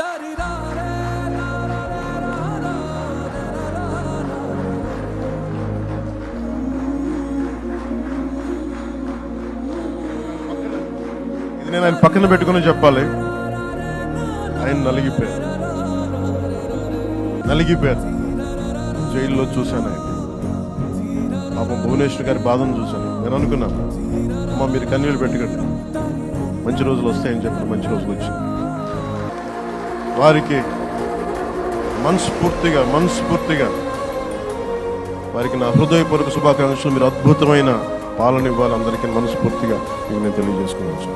ఇది నేను ఆయన పక్కన పెట్టుకుని చెప్పాలి. ఆయన నలిగిపోయారు. జైల్లో చూశాను ఆయన. పాపం భువనేశ్వర్ గారి బాధను చూశాను. నేను అనుకున్నాను, అమ్మ మీరు కన్నీళ్ళు పెట్టుకోండి, మంచి రోజులు వస్తాయని చెప్పిన మంచి రోజులు వచ్చి వారికి మనస్ఫూర్తిగా వారికి నా హృదయపూర్వక శుభాకాంక్షలు. మీరు అద్భుతమైన పాలన ఇవ్వాలి అందరికీ మనస్ఫూర్తిగా నేను తెలియజేసుకున్నాను.